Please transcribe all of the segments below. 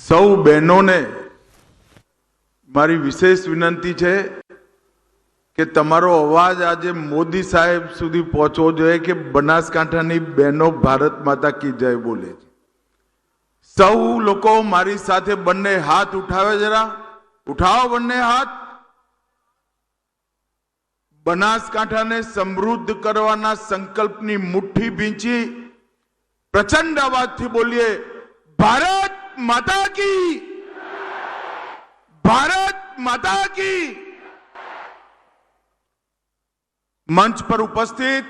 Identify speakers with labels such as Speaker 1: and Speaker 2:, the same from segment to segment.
Speaker 1: સૌ બહેનોને મારી વિશેષ વિનંતી છે કે તમારો અવાજ આજે મોદી સાહેબ સુધી પહોંચવો જોઈએ કે બનાસકાંઠાની બહેનો ભારત માતા કી જય બોલે છે। સૌ લોકો મારી સાથે બંને હાથ ઉઠાવે, જરા ઉઠાવો બંને હાથ। બનાસકાંઠાને સમૃદ્ધ કરવાના સંકલ્પની મુઠ્ઠી ભીંચી પ્રચંડ અવાજથી બોલીએ, ભારત માતા કી, ભારત માતા કી। મંચ પર ઉપસ્થિત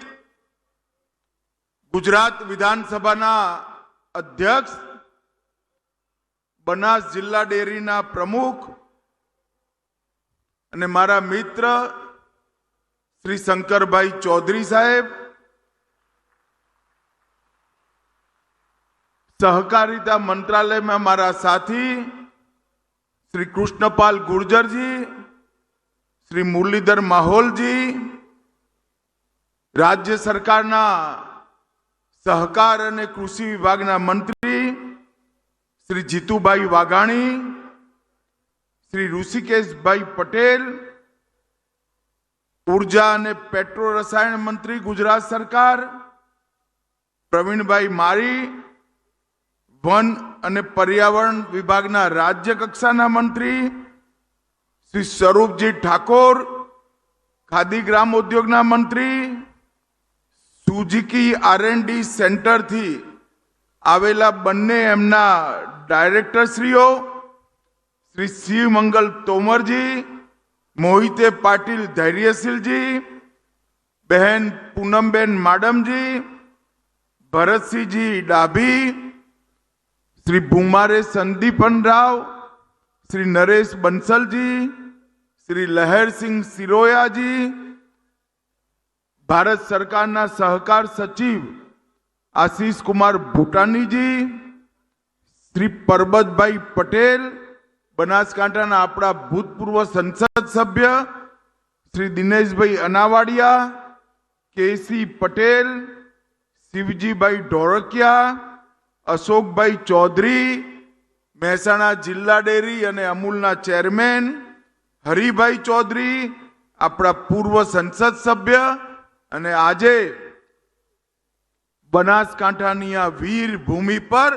Speaker 1: ગુજરાત વિધાનસભાના અધ્યક્ષ, બનાસ જિલ્લા ડેરીના પ્રમુખ અને મારા મિત્ર શ્રી શંકરભાઈ ચૌધરી સાહેબ, सहकारिता मंत्रालय में हमारा साथी श्री कृष्णपाल गुर्जर जी, श्री मुरलीधर माहौल जी, राज्य सरकारना सहकार और कृषि विभागना मंत्री श्री जीतूभाई वाघाणी, श्री ऋषिकेश भाई पटेल, ऊर्जा और पेट्रो रसायन मंत्री गुजरात सरकार प्रवीण भाई मारी, वन અને पर्यावरण विभागना राज्य कक्षाना मंत्री श्री स्वरूपजी ठाकुर, खादी ग्राम उद्योगना मंत्री, सुजुकी R&D सेंटर थी आवेला बन्ने एमना डायरेक्टर श्रीओ श्री शिव मंगल तोमर जी, मोहिते पाटिल धैर्यशील जी, बहन पूनमबेन माडम जी, भरत सिंह जी डाभी, श्री भूमारे संदीपन राव, श्री नरेश बंसल जी, श्री लहर सिंह सिरोया जी, भारत सरकारना सहकार सचिव आशीष कुमार भूटानी जी, श्री परबत भाई पटेल, बनासकांठाना अपना भूतपूर्व संसद सभ्य श्री दिनेश भाई अनावाडिया, केसी पटेल, शिवजी भाई ढोरकिया, अशोक भाई चौधरी, મહેસાણા જિલ્લા ડેરી અને અમૂલના ચેરમેન હરિભાઈ ચૌધરી, આપણા પૂર્વ સંસદ સભ્ય અને આજે બનાસકાંઠાની આ વીર ભૂમિ પર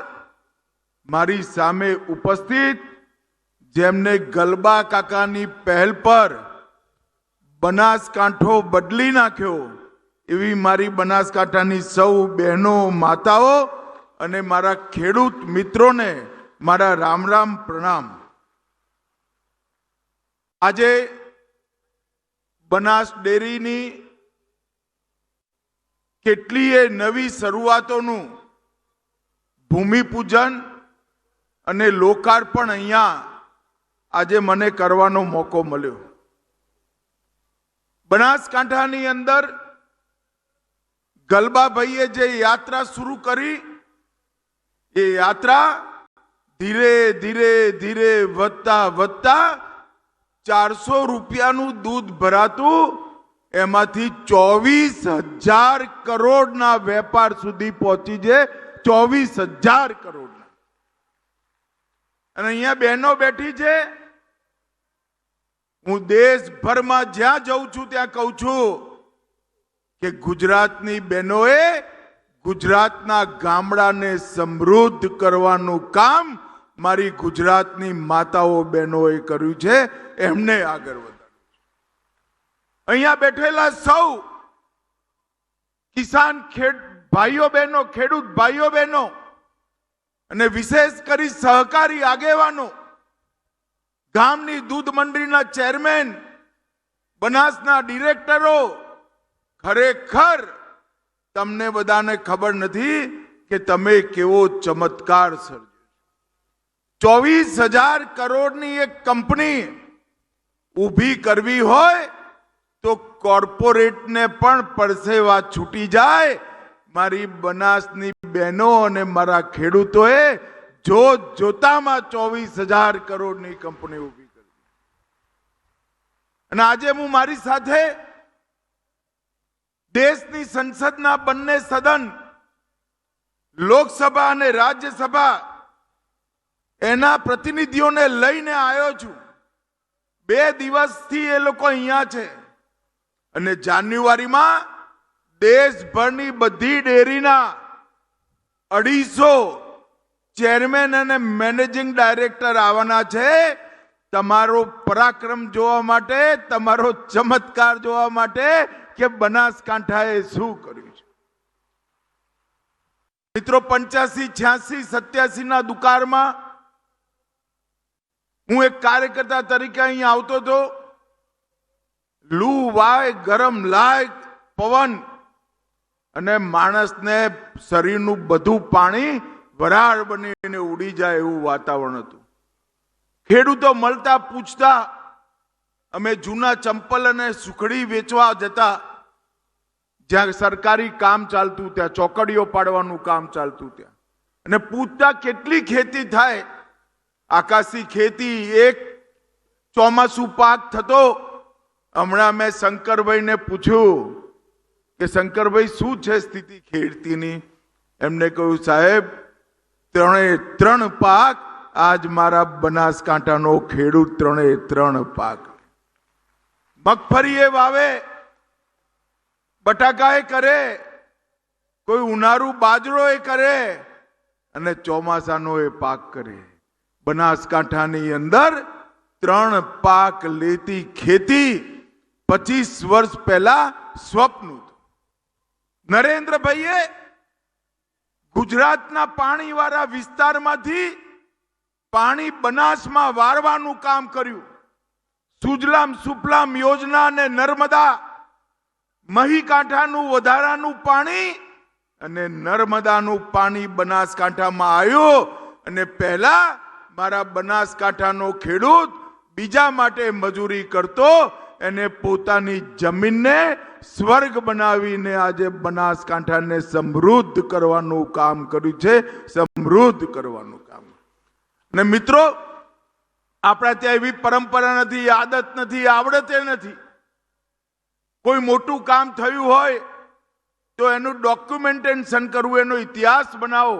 Speaker 1: મારી સામે ઉપસ્થિત, જેમને ગલબા કાકાની પહેલ પર બનાસકાંઠો બદલી નાખ્યો, એવી મારી બનાસકાંઠાની સૌ બહેનો, માતાઓ અને મારા ખેડૂત મિત્રોને મારા રામ રામ પ્રણામ। આજે બનાસ ડેરીની કેટલીય નવી શરૂઆતોનું ભૂમિપૂજન અને લોકાર્પણ અહીંયા આજે મને કરવાનો મોકો મળ્યો। બનાસકાંઠાની અંદર ગલબાભાઈએ જે યાત્રા શરૂ કરી, ये यात्रा धीरे धीरे धीरे વધતા વધતા 400 રૂપિયાનું दूध भरातु एमांथी 24,000 करोड़ना वेपार सुधी पहुंची जे। 24,000 करोड़ना। અને અહીંયા બહેનો બેઠી છે, હું દેશભરમાં જ્યાં જાઉં છું ત્યાં કહું છું કે ગુજરાતની બહેનોએ ગુજરાતના ગામડાને સમૃદ્ધ કરવાનું કામ મારી ગુજરાતની માતાઓ બહેનોએ કર્યું છે, એમને આગળ વધારવું છે। અહીંયા બેઠેલા સૌ કિસાન ભાઈઓ બહેનો, ખેડૂત ભાઈઓ બહેનો અને વિશેષ કરી સહકારી આગેવાનો, ગામની દૂધ મંડળીના ચેરમેન, બનાસના ડિરેક્ટરો, ખરેખર તમને બધાને ખબર નથી કે તમે કેવો ચમત્કાર સર્જ્યો। 24,000 કરોડની એક કંપની ઊભી કરવી હોય તો કોર્પોરેટને પણ પરસેવા છૂટી જાય। મારી બનાસની બહેનો અને મારા ખેડૂતોએ જોતામાં 24,000 કરોડની કંપની ઊભી કરી। અને આજે હું મારી સાથે દેશની સંસદના બંને સદન લોકસભા અને રાજ્યસભા એના પ્રતિનિધિઓને લઈને આવ્યો છું. 2 દિવસથી એ લોકો અહીંયા છે અને જાન્યુઆરીમાં દેશભરની બધી ડેરીના 250 ચેરમેન અને મેનેજિંગ ડાયરેક્ટર આવવાના છે તમારો પરાક્રમ જોવા માટે, તમારો ચમત્કાર જોવા માટે કે બનાસકાંઠાએ શું કર્યું છે. મિત્રો 85, 86, 87 ના દુકાળમાં હું એક કાર્યકર્તા તરીકે અહીં આવતો હતો. લૂ વાય, ગરમ લાય, પવન અને માણસને શરીરનું બધું પાણી વરાળ બનીને ઉડી જાય એવું વાતાવરણ હતું. ખેડૂતો મળતા પૂછતા, અમે જૂના ચંપલ અને સુખડી વેચવા જતા, જ્યાં સરકારી કામ ચાલતું, ત્યાં ચોકડીઓ પાડવાનું કામ ચાલતું, ત્યાં અને પૂછતા કેટલી ખેતી થાય. આકાશી ખેતી, એક ચોમાસું પાક થતો. હમણાં મેં શંકરભાઈને પૂછ્યું કે શંકરભાઈ શું છે સ્થિતિ ખેતીની? એમને કહ્યું, સાહેબ 3 પાક આજ મારા બનાસકાંઠાનો ખેડૂત 3 પાક. મગફળી એ વાવે, બટાકા એ કરે, કોઈ ઉનાળુ બાજરો એ કરે અને ચોમાસાનો એ પાક કરે. બનાસકાંઠાની અંદર 3 પાક લેતી ખેતી 25 વર્ષ પહેલા સ્વપ્ન હતું. નરેન્દ્રભાઈએ ગુજરાતના પાણીવાળા વિસ્તારમાંથી પાણી બનાસમાં વારવાનું કામ કર્યું. સુજલામ સુફલામ યોજના અને નર્મદા, મહીકાંઠાનું વધારાનું પાણી અને નર્મદાનું પાણી બનાસકાંઠામાં આવ્યું. અને પહેલા મારા બનાસકાંઠાનો ખેડૂત બીજા માટે મજૂરી કરતો, એને પોતાની જમીનને સ્વર્ગ બનાવીને આજે બનાસકાંઠાને સમૃદ્ધ કરવાનું કામ કર્યું છે. સમૃદ્ધ કરવાનું કામ. અને મિત્રો, આપણા ત્યાં એવી પરંપરા નથી, આદત નથી, આવડત નથી. કોઈ મોટું કામ થયું હોય તો એનું ડોક્યુમેન્ટેશન કરવું, એનો ઇતિહાસ બનાવો.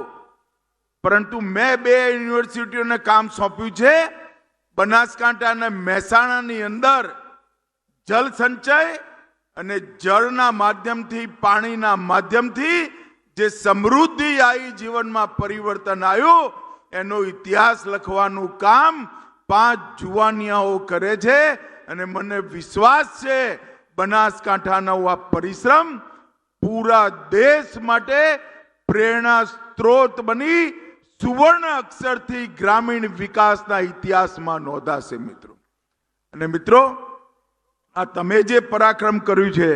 Speaker 1: પરંતુ મેં 2 યુનિવર્સિટીઓને કામ સોંપ્યું છે. બનાસકાંઠા અને મહેસાણાની અંદર જળ સંચય અને જળના માધ્યમથી, પાણીના માધ્યમથી જે સમૃદ્ધિ આવી, જીવનમાં પરિવર્તન આવ્યું, એનો ઇતિહાસ લખવાનું કામ 5 જુવાનિયાઓ કરે છે. અને મને વિશ્વાસ છે બનાસકાંઠાનો આ પરિશ્રમ પૂરા દેશ માટે પ્રેરણા સ્ત્રોત બની સુવર્ણ અક્ષરથી ગ્રામીણ વિકાસના ઇતિહાસમાં નોંધાશે. મિત્રો અને મિત્રો, આ તમે જે પરાક્રમ કર્યું છે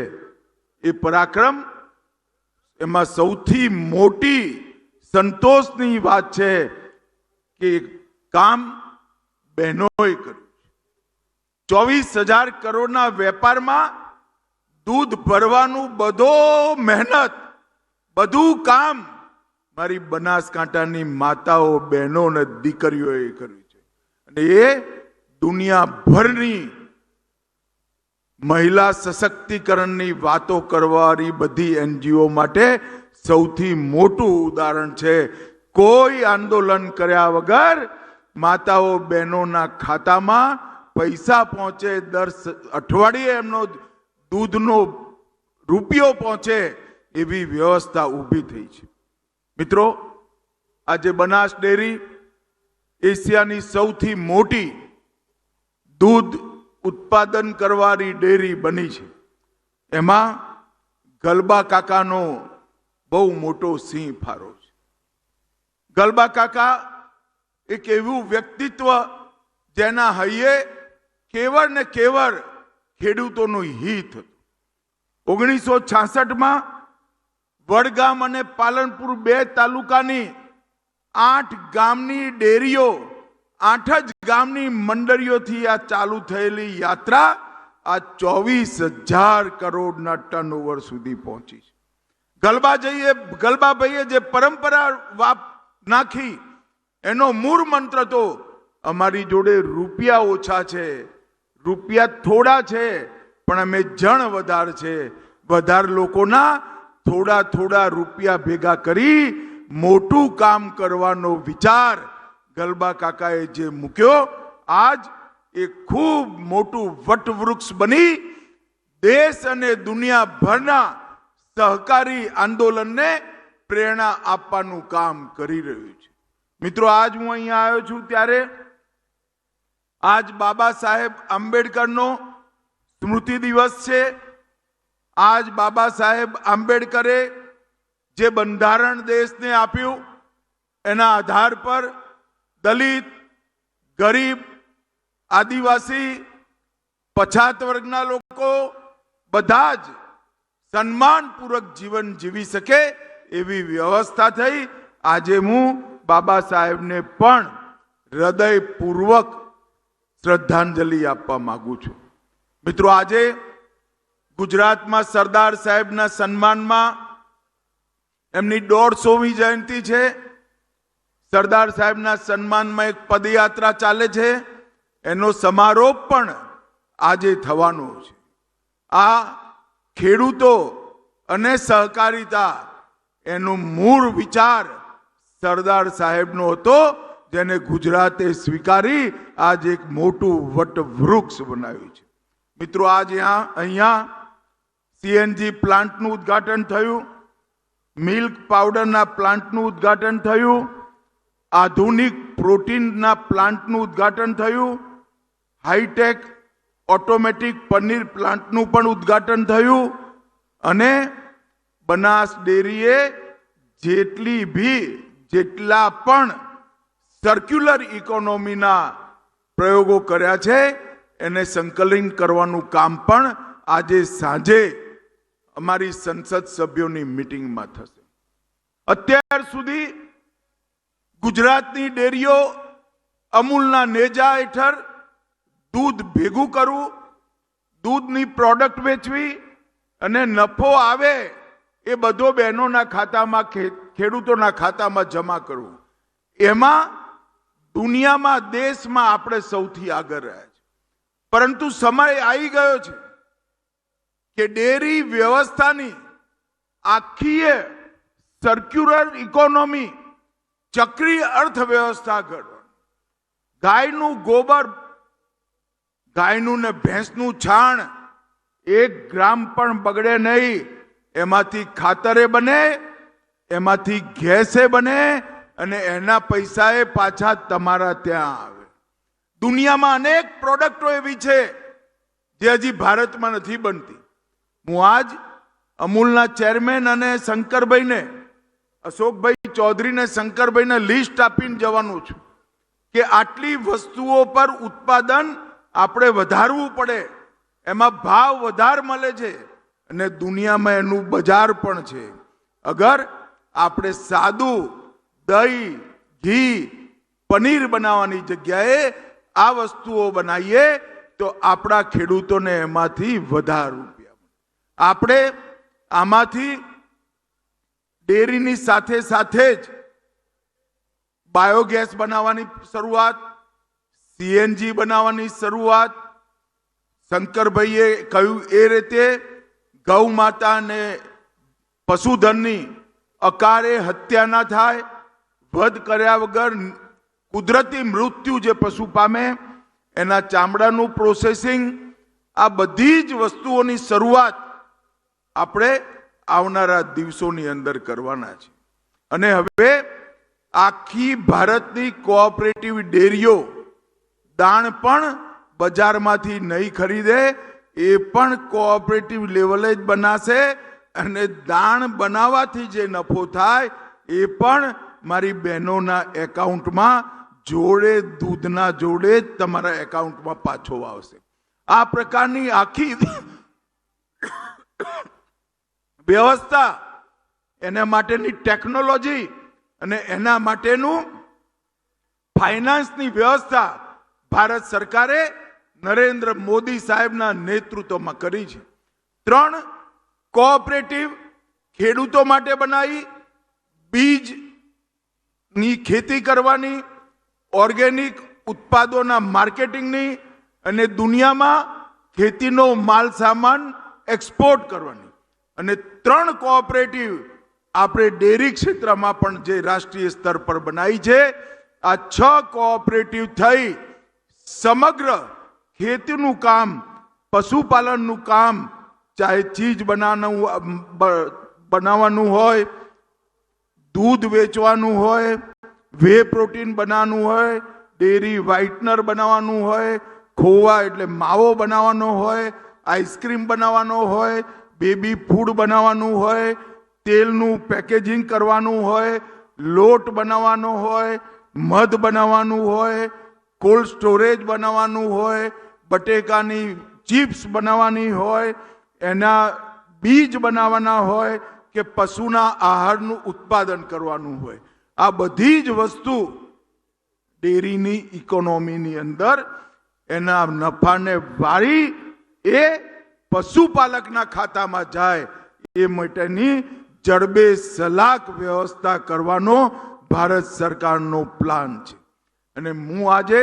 Speaker 1: એ પરાક્રમ, એમાં સૌથી મોટી સંતોષની વાત છે કે કામ બહેનોએ કર્યું. 24,000 કરોડના વેપારમાં દૂધ ભરવાનું બધો મહેનત, બધું કામ મારી બનાસકાંઠાની માતાઓ, બહેનો અને દીકરીઓએ કર્યું છે. અને એ દુનિયાભરની મહિલા સશક્તિકરણની વાતો કરવાની બધી એનજીઓ માટે સૌથી મોટું ઉદાહરણ છે. કોઈ આંદોલન કર્યા વગર માતાઓ બહેનોના ખાતામાં પૈસા પહોંચે, દર અઠવાડિયે એમનો દૂધનો રૂપિયો પહોંચે, એવી વ્યવસ્થા ઊભી થઈ છે. મિત્રો, આજે બનાસ ડેરી એશિયાની સૌથી મોટી દૂધ ઉત્પાદન કરવાની ડેરી બની છે. એમાં ગલબા કાકાનો બહુ મોટો સિંહ ફાળો છે. ગલબા કાકા એક એવું વ્યક્તિત્વ જેના હૈયે કેવળ ને કેવળ ખેડૂતોનું હિત હતું. 1966માં વડગામ અને પાલનપુર 2 તાલુકાની 8 ગામની ડેરીઓ, 8 જ ગામની મંડળીઓથી આ ચાલુ થયેલી યાત્રા આ 24,000 કરોડના ટર્નઓવર સુધી પહોંચી છે. ગલબાભાઈએ જે પરંપરા નાખી, એનો મૂળ મંત્ર તો અમારી જોડે રૂપિયા ઓછા છે, રૂપિયા થોડા છે, પણ અમે જણ વધારે છે. વધારે લોકોના થોડા થોડા રૂપિયા ભેગા કરી મોટું કામ કરવાનો વિચાર ગલબા કાકાએ જે મૂક્યો, આજ એ ખૂબ મોટું વટવૃક્ષ બની દેશ અને દુનિયાભરના સહકારી આંદોલનને પ્રેરણા આપવાનું કામ કરી રહ્યું છે. મિત્રો, આજ હું અહીંયા આવ્યો છું ત્યારે આજ બાબા સાહેબ આંબેડકરનો સ્મૃતિ દિવસ છે. આજ બાબા સાહેબ આંબેડકરે જે બંધારણ દેશને આપ્યું એના આધાર પર દલિત, ગરીબ, આદિવાસી, પછાત વર્ગના લોકો બધા જ સન્માનપૂર્વક જીવન જીવી શકે એવી વ્યવસ્થા થઈ. આજે હું બાબા સાહેબને પણ હૃદયપૂર્વક શ્રદ્ધાંજલિ આપવા માંગુ છું. મિત્રો, આજે ગુજરાતમાં સરદાર સાહેબના સન્માનમાં એમની 150મી જયંતિ છે. સરદાર સાહેબના સન્માનમાં એક પદયાત્રા ચાલે છે, એનો સમારોહ પણ આજે થવાનો છે. આ ખેડૂતો અને સહકારિતા એનો મૂળ વિચાર સરદાર સાહેબનો હતો, જેને ગુજરાતે સ્વીકારી આજ એક મોટું વટવૃક્ષ બનાવ્યું છે. મિત્રો, આજે અહીંયા સીએનજી પ્લાન્ટનું ઉદ્ઘાટન થયું, મિલ્ક પાવડરના પ્લાન્ટનું ઉદ્ઘાટન થયું, આધુનિક પ્રોટીનના પ્લાન્ટનું ઉદ્ઘાટન થયું, હાઈટેક ઓટોમેટિક પનીર પ્લાન્ટનું પણ ઉદ્ઘાટન થયું અને બનાસ ડેરીએ જેટલા પણ સર્ક્યુલર ઇકોનોમીના પ્રયોગો કર્યા છે એને સંકલન કરવાનું કામ પણ આજે સાંજે અમારી સંસદ સભ્યોની મીટિંગમાં થશે. અત્યાર સુધી ગુજરાતની ડેરીઓ અમૂલના નેજા હેઠળ દૂધ ભેગું કરવું, દૂધની પ્રોડક્ટ વેચવી અને નફો આવે એ બધો બહેનોના ખાતામાં, ખેડૂતોના ખાતામાં જમા કરવું, એમાં દુનિયામાં, દેશમાં આપણે સૌથી આગળ રહ્યા છે. પરંતુ સમય આવી ગયો છે કે ડેરી વ્યવસ્થાની આખી સર્ક્યુલર ઇકોનોમી, ચક્રીય અર્થવ્યવસ્થા ઘડવાની. ગાયનું ગોબર, ગાયનું ને ભેંસનું છાણ 1 ગ્રામ પણ બગડે નહીં, એમાંથી ખાતરે બને, એમાંથી ગેસે બને અને એના પૈસાએ પાછા તમારા ત્યાં આવે. દુનિયામાં અનેક પ્રોડક્ટો એવી છે જે હજી ભારતમાં નથી બનતી. હું આજ અમૂલના ચેરમેન અને શંકરભાઈને, અશોકભાઈ ચૌધરીને, શંકરભાઈને લિસ્ટ આપીને જવાનું છું કે આટલી વસ્તુઓ પર ઉત્પાદન આપણે વધારવું પડે, એમાં ભાવ વધારે મળે છે અને દુનિયામાં એનું બજાર પણ છે. અગર આપણે સાદું દહીં, ઘી, પનીર બનાવવાની જગ્યાએ આ વસ્તુઓ બનાવીએ તો આપણા ખેડૂતોને એમાંથી વધારે રૂપિયા મળે. આપણે આમાંથી ડેરીની સાથે સાથે જ બાયોગેસ બનાવવાની શરૂઆત, સીએનજી બનાવવાની શરૂઆત, શંકરભાઈએ કહ્યું એ રીતે ગૌ માતા અને પશુધનની અકાળે હત્યા ના થાય, વધ કર્યા વગર કુદરતી મૃત્યુ જે પશુ પામે એના ચામડાનું પ્રોસેસિંગ, આ બધી જ વસ્તુઓની શરૂઆત આપણે આવનારા દિવસોની અંદર કરવાના છે. અને હવે આખી ભારતની કોઓપરેટિવ ડેરીઓ દાણ પણ બજારમાંથી નહીં ખરીદે, એ પણ કોઓપરેટિવ લેવલે જ બનાશે અને દાણ બનાવવાથી જે નફો થાય એ પણ મારી બહેનોના એકાઉન્ટમાં જોડે, દૂધના જોડે જ તમારા એકાઉન્ટમાં પાછો આવશે. આ પ્રકારની આખી વ્યવસ્થા, એના માટેની ટેકનોલોજી અને એના માટેનું ફાઇનાન્સની વ્યવસ્થા ભારત સરકારે નરેન્દ્ર મોદી સાહેબના નેતૃત્વમાં કરી છે. 3 કોઓપરેટિવ ખેડૂતો માટે બનાવી, બીજની ખેતી કરવાની, ઓર્ગેનિક ઉત્પાદનોના માર્કેટિંગની અને દુનિયામાં ખેતીનો માલ સામાન એક્સપોર્ટ કરવાની. અને 3 કોઓપરેટિવ આપણે ડેરી ક્ષેત્રમાં પણ જે રાષ્ટ્રીય સ્તર પર બનાવી છે આ 6 કોઓપરેટિવ થઈ સમગ્ર ખેતીનું કામ, પશુપાલનનું કામ, ચાહે ચીજ બનાવવાનું હોય, दूध વેચવાનું હોય, વે પ્રોટીન બનાવવાનું હોય, ડેરી વ્હાઇટનર બનાવવાનું હોય, ખોવા એટલે માવો બનાવવાનો હોય, આઈસ્ક્રીમ બનાવવાનો હોય, બેબી ફૂડ બનાવવાનું હોય, તેલનું પેકેજિંગ કરવાનું હોય, લોટ બનાવવાનો હોય, મધ બનાવવાનું હોય, કોલ્ડ સ્ટોરેજ બનાવવાનું હોય, બટેકાની ચિપ્સ બનાવવાની હોય, એના બીજ બનાવવાના હોય કે પશુના આહારનું ઉત્પાદન કરવાનું હોય, આ બધી જ વસ્તુ ડેરીની ઇકોનોમીની અંદર એના નફાને વાળી એ પશુપાલકના ખાતામાં જાય એ માટેની જડબે સલાક વ્યવસ્થા કરવાનો ભારત સરકારનો પ્લાન છે. અને હું આજે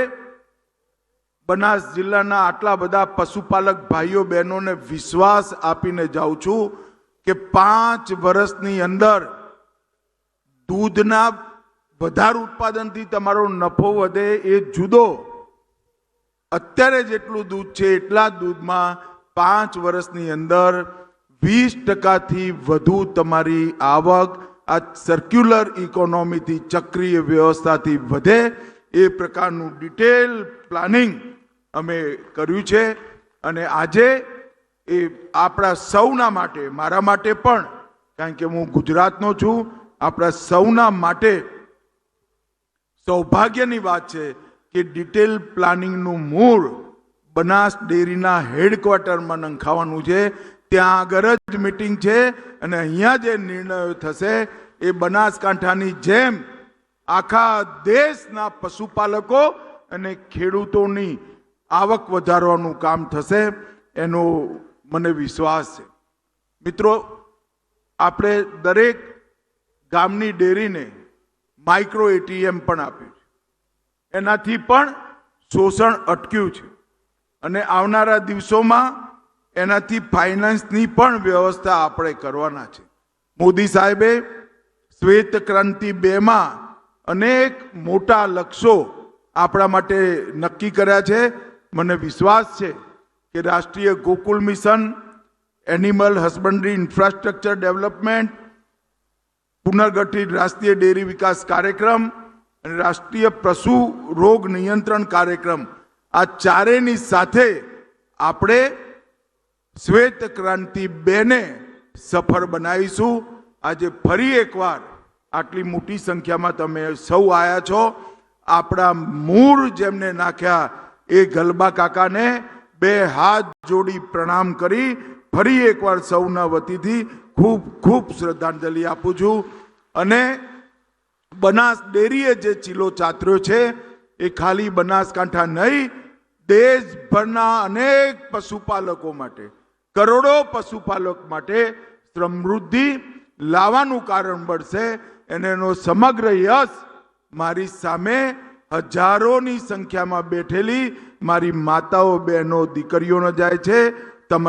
Speaker 1: બનાસ જિલ્લાના આટલા બધા પશુપાલક ભાઈઓ બહેનોને વિશ્વાસ આપીને જાઉં છું કે 5 વર્ષની અંદર દૂધના વધારે ઉત્પાદનથી તમારો નફો વધે એ જુદો, અત્યારે જેટલું દૂધ છે એટલા દૂધમાં 5 વર્ષની અંદર 20% વધુ તમારી આવક આ સર્ક્યુલર ઇકોનોમીથી, ચક્રીય વ્યવસ્થાથી વધે એ પ્રકારનું ડિટેલ પ્લાનિંગ અમે કર્યું છે. અને આજે એ આપણા સૌના માટે, મારા માટે પણ, કારણ કે હું ગુજરાતનો છું, આપણા સૌના માટે સૌભાગ્યની વાત છે કે ડિટેલ પ્લાનિંગનું મૂળ બનાસ ડેરીના હેડક્વાર્ટરમાં નંખાવાનું છે. ત્યાં આગળ જ મીટિંગ છે અને અહીંયા જે નિર્ણયો થશે એ બનાસકાંઠાની જેમ આખા દેશના પશુપાલકો અને ખેડૂતોની આવક વધારવાનું કામ થશે એનો મને વિશ્વાસ છે. મિત્રો, આપણે દરેક ગામની ડેરીને માઇક્રો એટીએમ પણ આપ્યું છે, એનાથી પણ શોષણ અટક્યું છે અને આવનારા દિવસોમાં એનાથી ફાઇનાન્સની પણ વ્યવસ્થા આપણે કરવાના છે. મોદી સાહેબે શ્વેત ક્રાંતિ 2માં અનેક મોટા લક્ષ્યો આપણા માટે નક્કી કર્યા છે. મને વિશ્વાસ છે કે રાષ્ટ્રીય Gokul mission, animal husbandry infrastructure development, પુનર્ગઠિત રાષ્ટ્રીય ડેરી વિકાસ કાર્યક્રમ અને રાષ્ટ્રીય પશુ રોગ નિયંત્રણ કાર્યક્રમ, આ ચારેયની સાથે આપણે શ્વેત ક્રાંતિ 2ને સફળ બનાવીશું. આજે ફરી એકવાર આટલી મોટી સંખ્યામાં તમે સૌ આવ્યા છો. આપણા મૂળ જેમને નાખ્યા એ ગલબા કાકાને 2 હાથ જોડી પ્રણામ કરી ફરી એકવાર સૌના વતીથી ખૂબ ખૂબ શ્રદ્ધાંજલિ આપું છું. અને બનાસ ડેરીએ જે ચીલો ચાતર્યો છે એ ખાલી બનાસકાંઠા નહીં, દેશભરના અનેક પશુપાલકો માટે, કરોડો પશુપાલક માટે સમૃદ્ધિ લાવવાનું કારણ બનશે. એનો સમગ્ર યશ મારી સામે હજારોની સંખ્યામાં બેઠેલી મારી માતાઓ, બહેનો, દીકરીઓનો જાય છે.